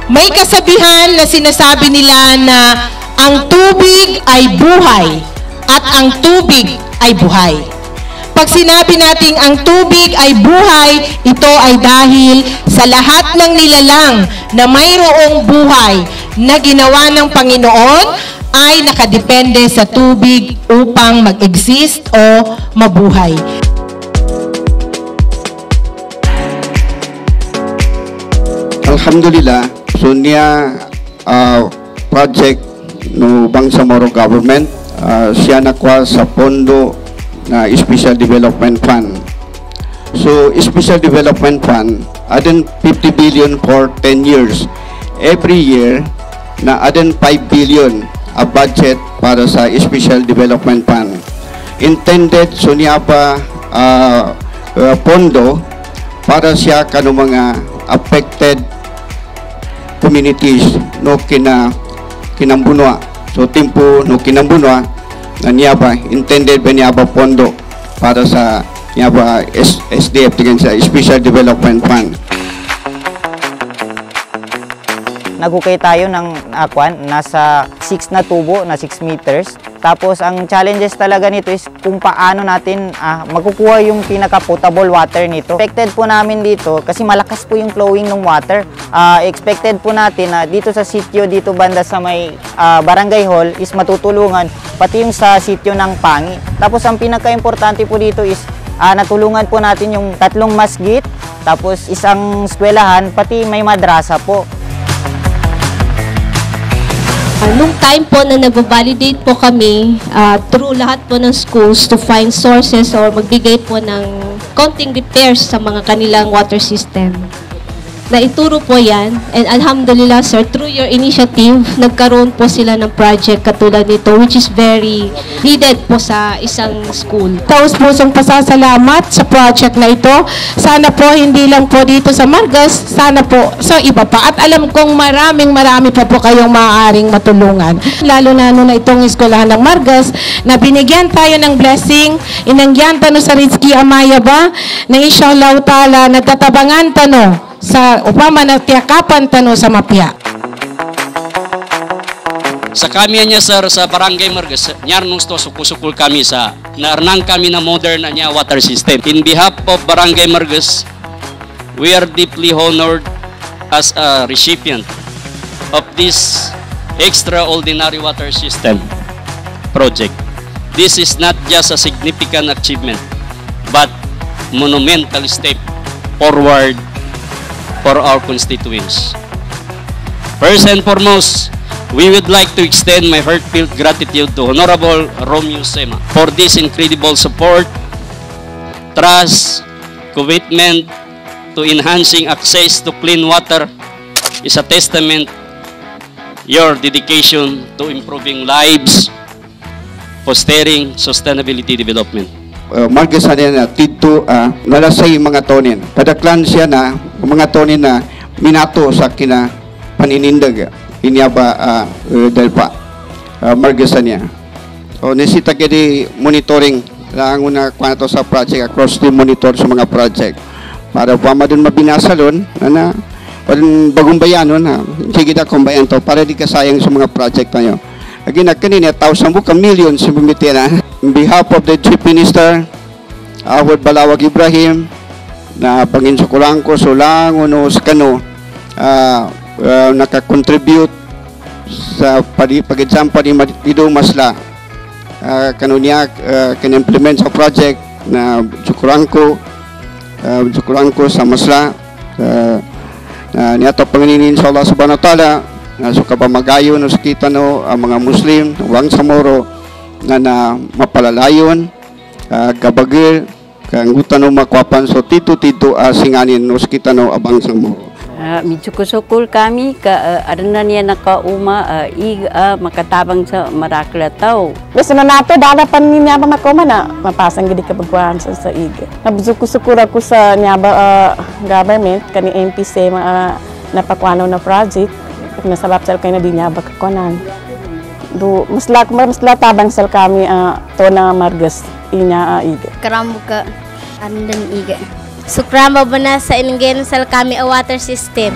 May kasabihan na sinasabi nila na ang tubig ay buhay at ang tubig ay buhay. Pag sinabi nating ang tubig ay buhay, ito ay dahil sa lahat ng nilalang na mayroong buhay na ginawa ng Panginoon ay nakadepende sa tubig upang mag-exist o mabuhay. Alhamdulillah, so niya project no Bangsamoro government, siya nakuha sa pondo na Special Development Fund. So, Special Development Fund, adin 50 billion for 10 years. Every year, na adin 5 billion a budget para sa Special Development Fund. Intended, so niya pa pondo para siya kanu mga affected communities no kinambunwa. So timpo no kinambunwa na niya ba intended ba niya ba pondo para sa niya ba SDF tingin sa Special Development Fund. Nagukay tayo ng nasa 6 na tubo na 6 meters. Tapos ang challenges talaga nito is kung paano natin makukuha yung pinaka-potable water nito. Expected po namin dito kasi malakas po yung flowing ng water. Expected po natin na dito sa sitio, dito banda sa may barangay hall is matutulungan pati yung sa sitio ng Pangi. Tapos ang pinaka-importante po dito is natulungan po natin yung 3 masjid, tapos isang eskwelahan, pati may madrasa po. Nung time po na nag-validate po kami through lahat po ng schools to find sources or magbigay po ng konting repairs sa mga kanilang water system. Naituro po yan, and alhamdulillah sir, through your initiative, nagkaroon po sila ng project katulad nito which is very needed po sa isang school. Taus-pusong pasasalamat sa project na ito. Sana po hindi lang po dito sa Margas, sana po sa iba pa. At alam kong marami pa po kayong maaaring matulungan. Lalo na na itong eskwelahan ng Margas na binigyan tayo ng blessing, inangyan tano sa Rizki Amaya ba, na inshallah ta'ala nagtatabangan tano sa upama na tiyakapan tano sa mapya. Sa kami niya sir sa Barangay Margas, nyarnong sukul kami sa naarnang kami na modern na niya water system. In behalf of Barangay Margas, we are deeply honored as a recipient of this extraordinary water system project. This is not just a significant achievement, but monumental step forward for our constituents. First and foremost, we would like to extend my heartfelt gratitude to Honorable Romeo Sema for this incredible support, trust, commitment to enhancing access to clean water is a testament your dedication to improving lives, fostering sustainability development. Margas na tito nalasay mga tonin. Padaklan siya na mga tonin na minato sa kina paninindag. Inya ba dahil pa Margas niya. O nesita kaya monitoring lang una kung sa project across the monitor sa mga project. Para pa madun mabinasalon na bagong bayanon na sige kita kumbayan to para di kasayang sa mga project tayo. Again, kanina, 1,000 millions si bumitira. On behalf of the Chief Minister, Awad Balawag Ibrahim, na panginsukulang ko, sulang, sa kano, nakakontribute sa pag-example ni Matidong Masla. Kano niya, kan-implement sa project na sukulang ko sa Masla. Niya ito panginin sa Allah Subhanahu wa Ta'ala, na suka ba magayo no sakita no ang mga Muslim Bangsamoro na mapalalayon gabagir kang utano makwapan so tito singanin no sakita no abang Bangsamoro. Medyo kusukul kami ka adana niya nakauma makatabang sa marakla tao. Basta na nato dalapan niya ba makoma na mapasang gidi kabagwan sa iga. Nabusuk-kusukura ko sa niya ba government kani MPC napakwano na project. Nasabab sal kayo na di niya bakakonan. Mas tabang sal kami to na Margas inya iga. Karamo ka andan iga. Sukrama ba na sa ingin sal kami a water system.